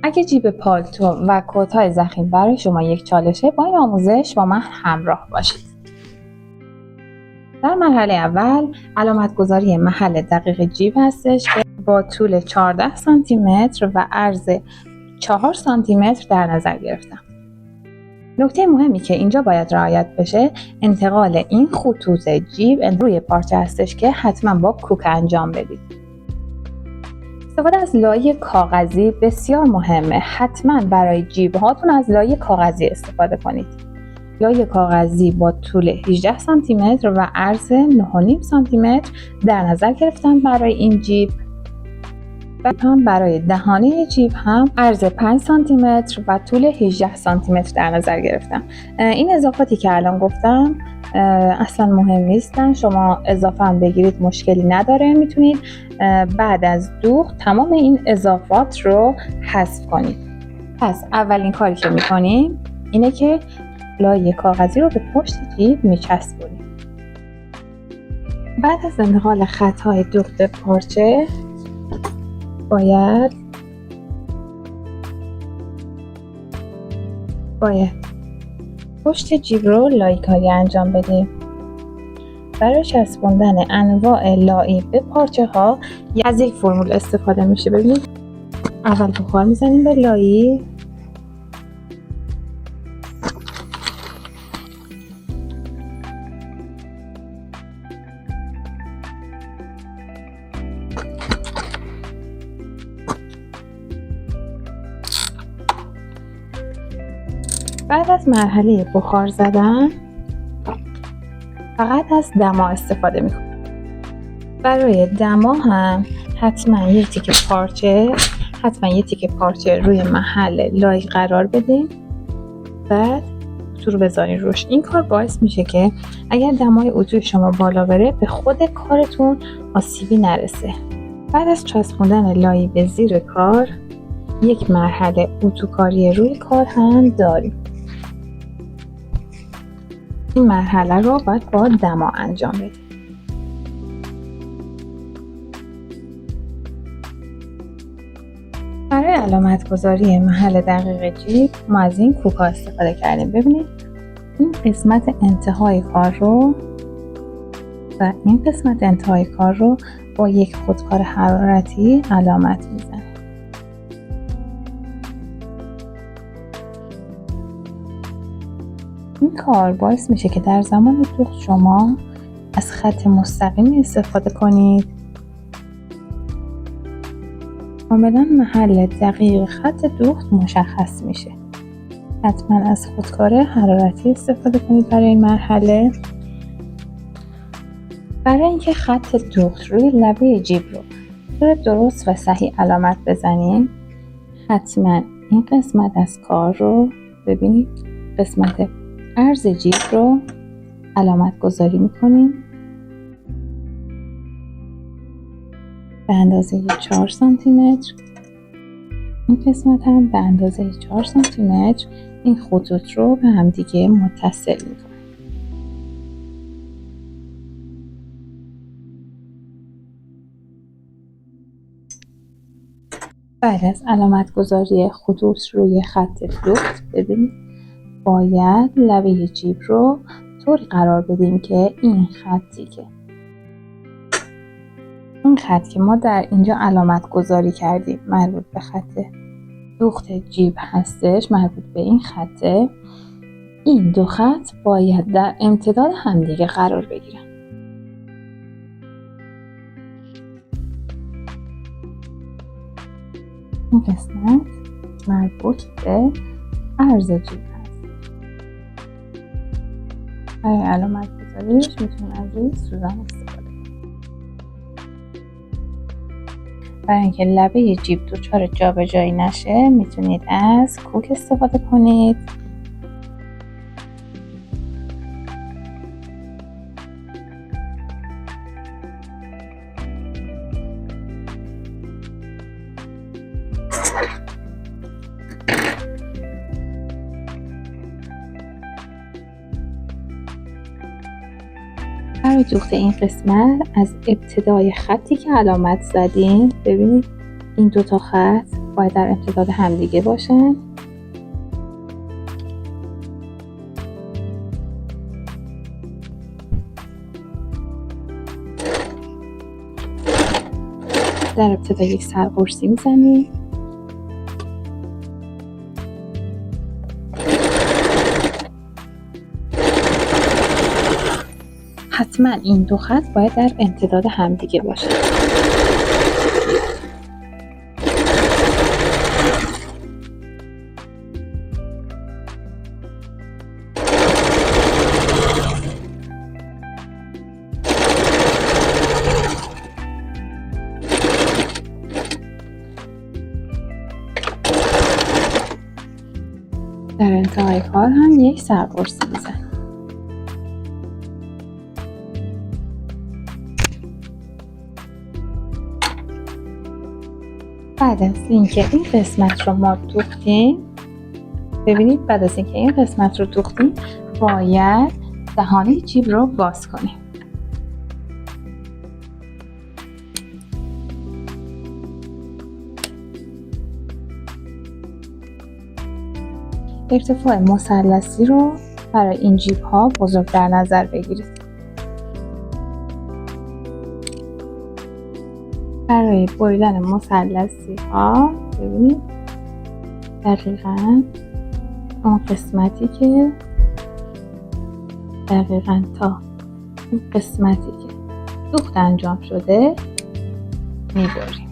اگه جیب پالتو و کت‌های ضخیم برای شما یک چالشه، با این آموزش با من همراه باشید. در مرحله اول علامت گذاری محل دقیق جیب هستش که با طول 14 سانتی متر و عرض 4 سانتی متر در نظر گرفتم. نکته مهمی که اینجا باید رعایت بشه انتقال این خطوط جیب روی پارچه هستش که حتما با کوک انجام بدید. استفاده از لایه کاغذی بسیار مهمه. حتما برای جیب هاتون از لایه کاغذی استفاده کنید. لایه کاغذی با طول 18 سانتی متر و عرض 9.5 سانتی متر در نظر گرفتم برای این جیب. برای دهانه جیب هم عرض 5 سانتی متر و طول 18 سانتی متر در نظر گرفتم. این اضافاتی که الان گفتم اصلا مهم نیستن، شما اضافه هم بگیرید مشکلی نداره. میتونید بعد از دوخت تمام این اضافات رو حذف کنید. پس اولین کاری که میکنیم اینه که لایه کاغذی رو به پشت جیب میچسبونیم. بعد از انتقال خطهای دوخت پارچه باید پشت جیب رو لایه‌کاری انجام بدیم. برای چسبوندن انواع لایه به پارچه ها از یک فرمول استفاده میشه. ببینید اول بخار میزنیم به لایه، بعد از مرحله بخار زدن فقط از دما استفاده میکنیم. برای دما هم حتما یه تیکه پارچه روی محل لایه قرار بدیم، بعد اتو رو بذارین روش. این کار باعث میشه که اگر دمای اتوی شما بالا بره به خود کارتون آسیبی نرسه. بعد از چسبوندن لایه به زیر کار یک مرحله اتوکاری روی کار هم داریم. این مرحله رو باید با دما انجام بدیم. برای علامت گذاری محل دقیق جیب ما از این کوکا استفاده کردیم. ببینید این قسمت انتهای کار رو و این قسمت انتهای کار رو با یک خودکار حرارتی علامت میزنیم. این کار باعث میشه که در زمان دوخت شما از خط مستقیم استفاده کنید. کاملا محل دقیق خط دوخت مشخص میشه. حتما از خودکار حرارتی استفاده کنید برای این مرحله. برای اینکه خط دوخت روی لبه جیب رو درست و صحیح علامت بزنیم حتما این قسمت از کار رو ببینید، قسمت عرض جیب رو علامت گذاری میکنیم به اندازه 4 سانتی متر. این قسمت هم به اندازه 4 سانتی متر این خطوط رو به هم دیگه متصل میکنیم. بعد از علامت گذاری خطوط روی خط دوخت ببینید باید لبه جیب رو طوری قرار بدیم که این خط که ما در اینجا علامت گذاری کردیم مربوط به خط دوخت جیب هستش، مربوط به این خطه. این دو خط باید در امتداد همدیگه قرار بگیرن. این قسمت مربوط به عرض جیب هست. برای علامت گذاریش میتونیم از این سوزن استفاده کنیم. برای اینکه لبه جیب دچار جابجایی نشه میتونید از کوک استفاده کنید. برای دوخت این قسمت از ابتدای خطی که علامت زدیم ببینید این دوتا خط باید در امتداد همدیگه باشن. در ابتدا یک سرقرصی میزنیم. حتما این دو خط باید در امتداد همدیگه باشه. در انتهای کار هم یک سرقرصی میزنیم. بعد از اینکه این قسمت رو ما دوختیم، ببینید بعد از اینکه این قسمت رو دوختیم باید دهانه جیب رو باز کنیم. ارتفاع مثلثی رو برای این جیب ها بزرگ در نظر بگیرید. برای بریدن مثلثی ها ببینید دقیقاً اون قسمتی که دقیقاً تا اون قسمتی که دوخت انجام شده میبریم.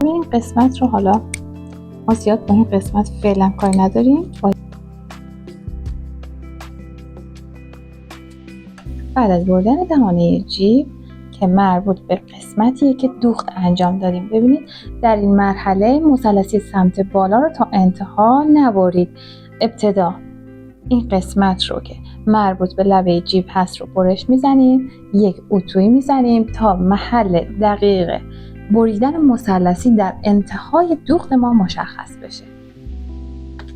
این قسمت رو حالا ما زیاد با این قسمت فعلا کاری نداریم. بعد از بردن دهانه جیب که مربوط به قسمتیه که دوخت انجام دادیم، ببینید در این مرحله مثلثی سمت بالا رو تا انتها نبرید. ابتدا این قسمت رو که مربوط به لبه جیب هست رو برش میزنیم، یک اتویی میزنیم تا محل دقیق بریدن مثلثی در انتهای دوخت ما مشخص بشه.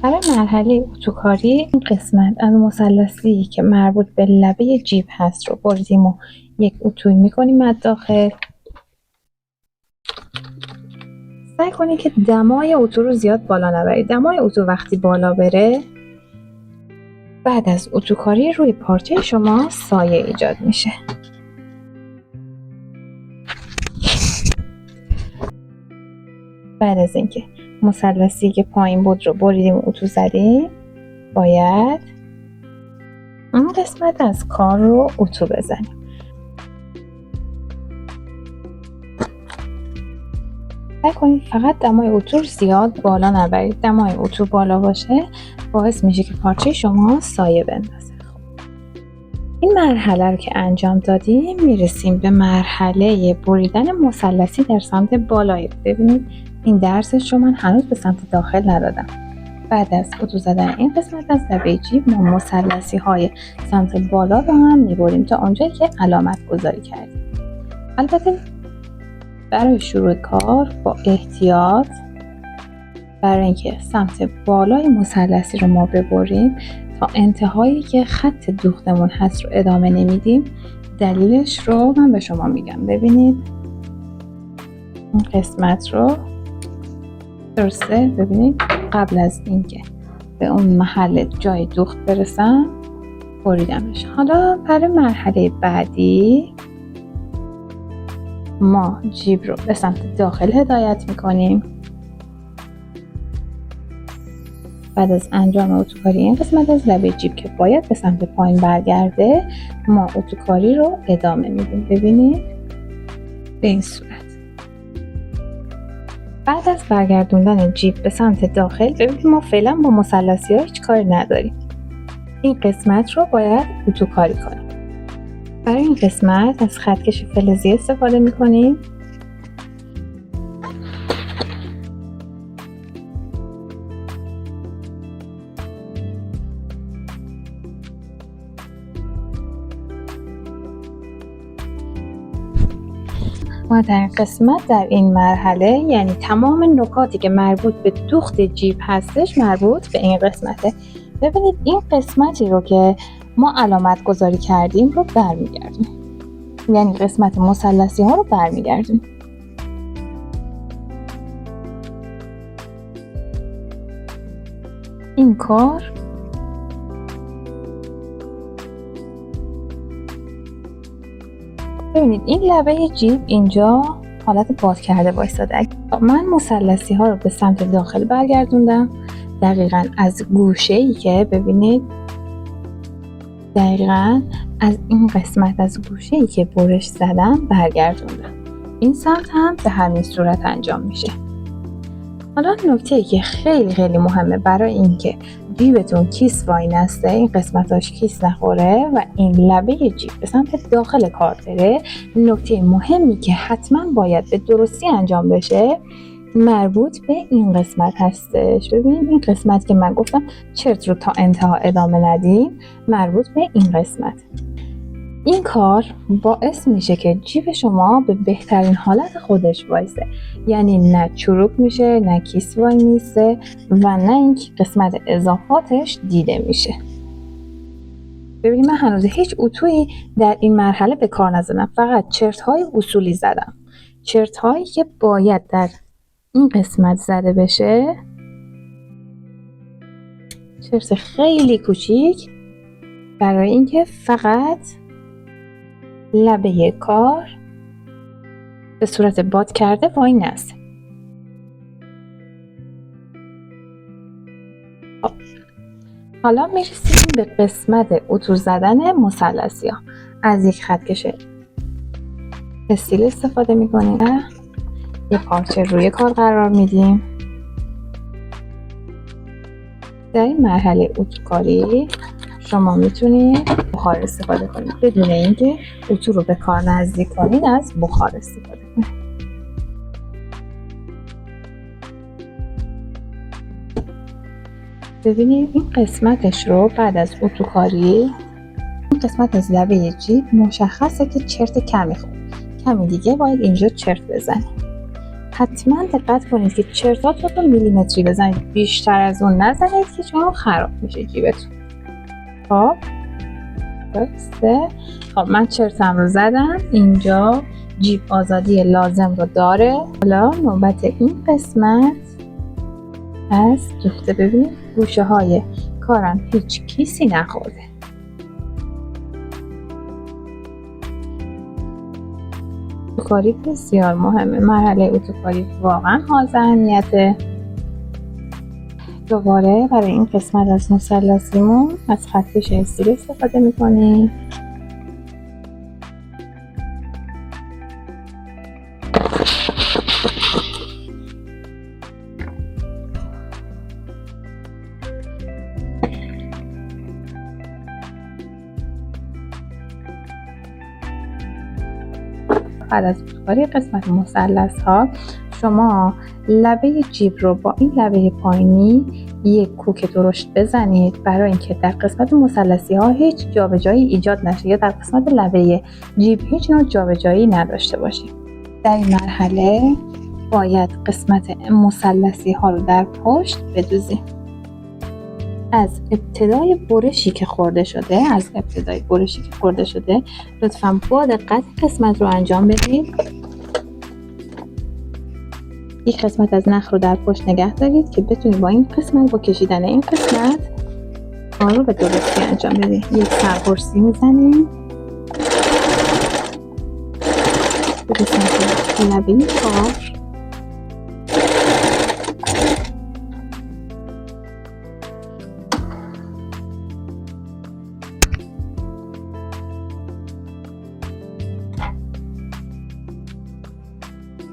برای مرحله اتوکاری این قسمت از مثلثی که مربوط به لبه جیب هست رو بریدیم و یک اتویی میکنیم از داخل. سعی کنید که دمای اتو رو زیاد بالا نبرید. دمای اتو وقتی بالا بره بعد از اتوکاری روی پارچه شما سایه ایجاد میشه. بعد از اینکه مثلثی که پایین بود رو بریدیم و اتو زدیم باید اون قسمت از کار رو اتو بزنیم. سعی کنید فقط دمای اتو رو زیاد بالا نبرید. دمای اتو بالا باشه باعث میشه که پارچه شما سایه بندازه. این مرحله رو که انجام دادیم میرسیم به مرحله بریدن مثلثی در سمت بالای. ببینید این درسش رو من هنوز به سمت داخل ندادم. بعد از اتو زدن این قسمت از لبه جیب ما مثلثی های سمت بالا رو هم میبریم تا اونجایی که علامت گذاری کردیم. البته برای شروع کار با احتیاط، برای اینکه سمت بالای مثلثی رو ما ببریم تا انتهایی که خط دوختمون هست رو ادامه نمیدیم، دلیلش رو من به شما میگم. ببینید این قسمت رو درسته، ببینید قبل از اینکه به اون محل جای دوخت برسم بریدمش. حالا برای مرحله بعدی ما جیب رو به سمت داخل هدایت میکنیم. بعد از انجام اتوکاری این قسمت از لبه جیب که باید به سمت پایین برگرده ما اتوکاری رو ادامه میدیم. ببینید به این صورت. بعد از برگردوندن جیب به سمت داخل ببینید ما فعلا با مثلثی ها هیچ کاری نداریم. این قسمت رو باید اتوکاری کنیم. برای این قسمت از خطکش فلزی استفاده میکنیم. ما در این قسمت در این مرحله یعنی تمام نکاتی که مربوط به دوخت جیب هستش مربوط به این قسمته. ببینید این قسمتی رو که ما علامت گذاری کردیم رو برمیگردیم، یعنی قسمت مثلثی ها رو برمیگردیم. این کار ببینید این لبه جیب اینجا حالت باز کرده وایساده. من مثلثی ها رو به سمت داخل برگردوندم، دقیقاً از گوشه‌ای که ببینید، دقیقاً از این قسمت از گوشه‌ای که برش زدم برگردوندم. این سمت هم به همین صورت انجام میشه. حالا نکته‌ای که خیلی خیلی مهمه برای اینکه جیبتون کیس وای نسته، این قسمتاش کیس نخوره و این لبه جیب به سمت داخل کار بره، نکته مهمی که حتما باید به درستی انجام بشه مربوط به این قسمت هستش. ببینید این قسمت که من گفتم چرت رو تا انتها ادامه ندیم، مربوط به این قسمت. این کار باعث میشه که جیب شما به بهترین حالت خودش وایسه، یعنی نه چروک میشه، نه کیس وای میسته و نه اینکه قسمت اضافاتش دیده میشه. ببینید من هنوز هیچ اتویی در این مرحله به کار نزدم، فقط چرت های اصولی زدم، چرت هایی که باید در این قسمت زده بشه، چرت خیلی کوچیک برای اینکه فقط لبه کار به صورت باد کرده وای نسته. حالا میرسیم به قسمت اتو زدن مثلثی ها. از یک خطکش استیل استفاده میکنیم و یه پارچه روی کار قرار میدیم. در این مرحله اتوکاری شما میتونید بخار استفاده کنید، بدون اینکه اتو رو به کار نزدیک کنید از بخار استفاده کنید. ببینید این قسمتش رو بعد از اتوکاری، این قسمت از لبه جیب مشخصه که چرت کمی خورد، کمی دیگه باید اینجا چرت بزنید. حتما دقت کنید که چرتاتون رو میلیمتری بزنید، بیشتر از اون نزنید که چون خراب میشه جیبتون. خب درسته؟ خب من چرتم رو زدم، اینجا جیب آزادی لازم رو داره. حالا نوبت این قسمت از دوخته. ببینید گوشه های کارم هیچ کیسی نخورده. اتوکاری بسیار مهمه، مرحله اتوکاری واقعا حائز اهمیته. دوباره برای این قسمت از مثلثیمون از خطکش استیل استفاده میکنیم. بعد از اتوکاری قسمت مثلث ها، شما لبه جیب رو با این لبه پایینی یک کوک درشت بزنید برای اینکه در قسمت مثلثی ها هیچ جابجایی ایجاد نشه یا در قسمت لبه جیب هیچ نوع جابجایی نداشته باشید. در این مرحله باید قسمت مثلثی ها رو در پشت بدوزیم. از ابتدای برشی که خورده شده، لطفاً با دقت قسمت رو انجام بدید. یک قسمت از نخ رو در پشت نگه دارید که بتونید با این قسمت، با کشیدن این قسمت آن رو به درستی انجام بدید. یک سرقرصی میزنیم به قسمت لبه کار.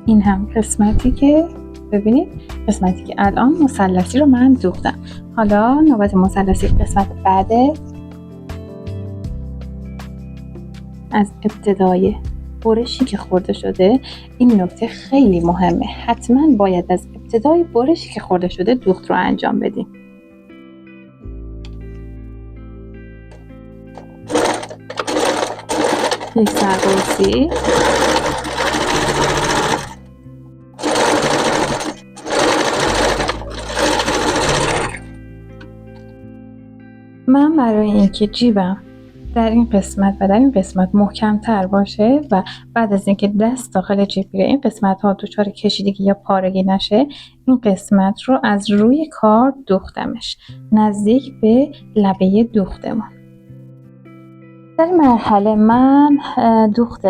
این هم قسمتی که ببینید، قسمتی که الان مثلثی رو من دوختم. حالا نوبت مثلثی قسمت بعده. از ابتدای برشی که خورده شده، این نکته خیلی مهمه، حتما باید از ابتدای برشی که خورده شده دوخت رو انجام بدیم. یک سرقرصی. من برای اینکه جیبم در این قسمت محکم‌تر باشه و بعد از اینکه دست داخل جیب بره این قسمت‌ها دچار کشیدگی یا پارگی نشه، این قسمت رو از روی کار دوختمش نزدیک به لبه دوختمون. در این مرحله من دوخت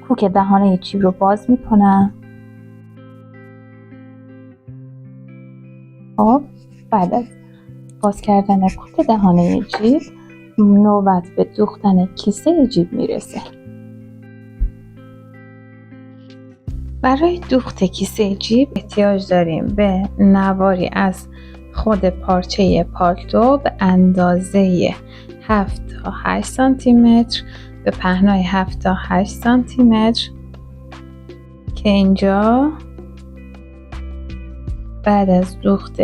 کوک دهانه جیب رو باز میکنم. خب بعد از باز کردن کوک دهانه جیب نوبت به دوختن کیسه جیب میرسه. برای دوخت کیسه جیب احتیاج داریم به نواری از خود پارچه پالتو به اندازه 7 تا 8 سانتی متر به پهنای 7 تا 8 سانتی متر که اینجا بعد از دوخت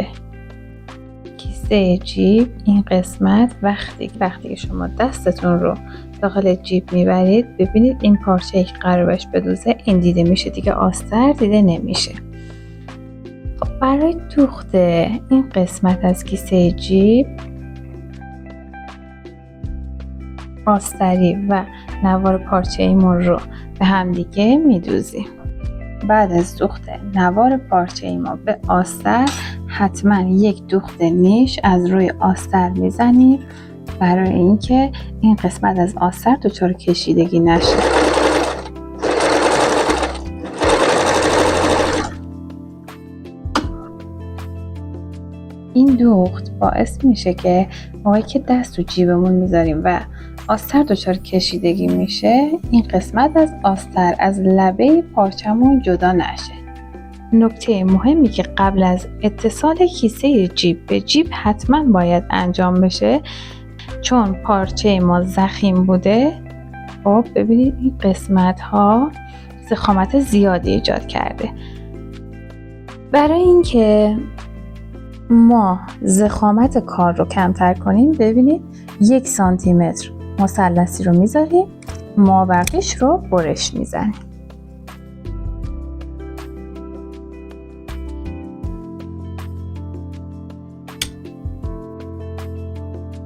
کیسه جیب این قسمت وقتی شما دستتون رو داخل جیب میبرید ببینید این پارچه که قرار بهش بدوزه این دیده میشه، دیگه آستر دیده نمیشه. خب برای دوخت این قسمت از کیسه جیب آستری و نوار پارچه ایمون رو به هم دیگه میدوزیم. بعد از دوخت نوار پارچه ایمون به آستر حتما یک دوخت نیش از روی آستر میزنیم برای اینکه این قسمت از آستر دچار کشیدگی نشه. این دوخت باعث میشه که موقعی که دست تو جیبمون میذاریم و آستر دچار کشیدگی میشه این قسمت از آستر از لبه پارچمون جدا نشه. نکته مهمی که قبل از اتصال کیسه جیب به جیب حتما باید انجام بشه چون پارچه ما ضخیم بوده. خب ببینید این قسمت ها ضخامت زیادی ایجاد کرده. برای اینکه ما ضخامت کار رو کمتر کنیم ببینید 1 سانتی متر مثلثی رو میذاریم، مابقیش رو برش میزنیم.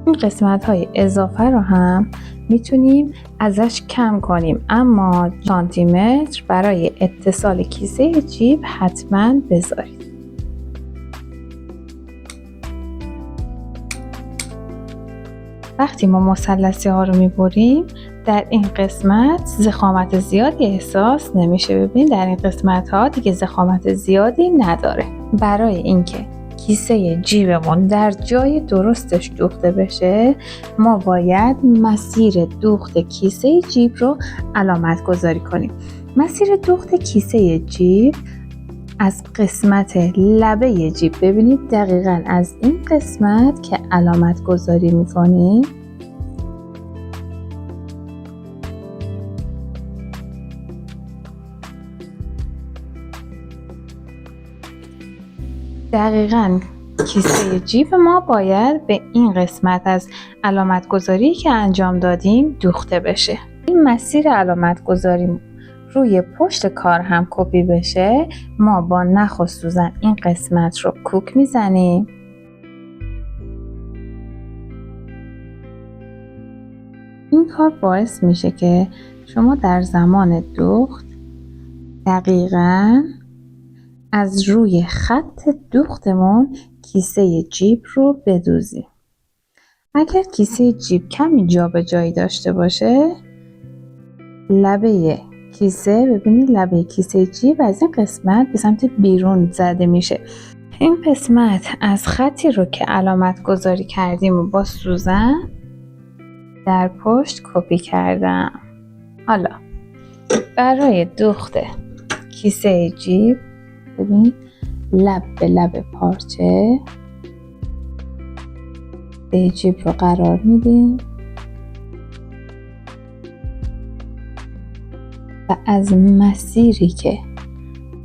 این قسمت های اضافه رو هم میتونیم ازش کم کنیم اما سانتی متر برای اتصال کیسه جیب حتما بذارید. وقتی ما مثلثی ها رو میبریم در این قسمت ضخامت زیادی احساس نمیشه. ببینید در این قسمت ها دیگه ضخامت زیادی نداره. برای اینکه کیسه جیبمون در جای درستش دوخته بشه ما باید مسیر دوخت کیسه جیب رو علامت گذاری کنیم. مسیر دوخت کیسه جیب از قسمت لبه جیب ببینید دقیقاً از این قسمت که علامت گذاری میکنیم دقیقاً کیسه جیب ما باید به این قسمت از علامت گذاری که انجام دادیم دوخته بشه. این مسیر علامت گذاری روی پشت کار هم کپی بشه ما با نخ و سوزن این قسمت رو کوک میزنیم. این کار باعث میشه که شما در زمان دوخت دقیقاً از روی خط دوختمون کیسه جیب رو بدوزیم. اگر کیسه جیب کمی جابجایی داشته باشه لبه کیسه ببینید لبه کیسه جیب از این قسمت به سمت بیرون زده میشه. این قسمت از خطی رو که علامت گذاری کردیم و با سوزن در پشت کپی کردم. حالا برای دوخت کیسه جیب ببینید لب به لب پارچه جیب رو قرار میدیم و از مسیری که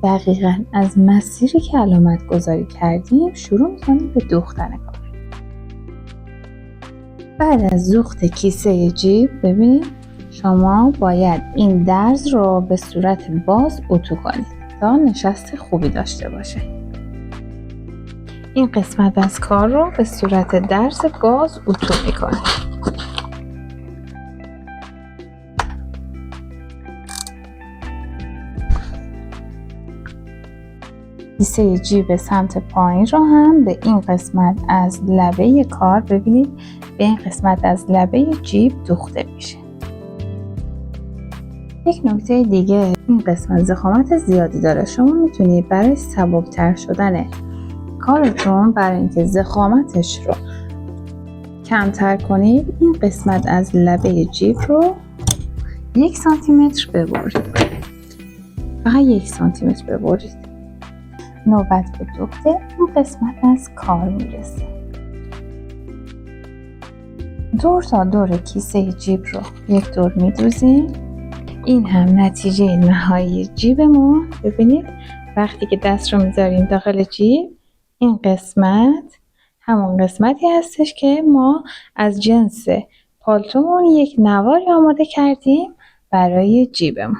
دقیقاً از مسیری که علامت گذاری کردیم شروع می‌کنیم به دوختن کار. بعد از دوخت کیسه جیب ببین شما باید این درز رو به صورت باز اتو کنید تا نشست خوبی داشته باشه. این قسمت از کار رو به صورت درز باز اتو می‌کنید. کیسه جیب سمت پایین رو هم به این قسمت از لبه کار ببینید به این قسمت از لبه جیب دوخته میشه. یک نکته دیگه، این قسمت ضخامت زیادی داره. شما میتونید برای سبکتر شدن کارتون، برای اینکه ضخامتش رو کمتر کنید، این قسمت از لبه جیب رو 1 سانتیمتر ببرید. فقط 1 سانتیمتر ببرید. نوبت به دوخت این قسمت از کار میرسه. دور تا دور کیسه جیب رو یک دور میدوزیم. این هم نتیجه نهایی جیبمون. ببینید وقتی که دست رو میذاریم داخل جیب، این قسمت همون قسمتی هستش که ما از جنس پالتومون یک نواری آماده کردیم برای جیبمون.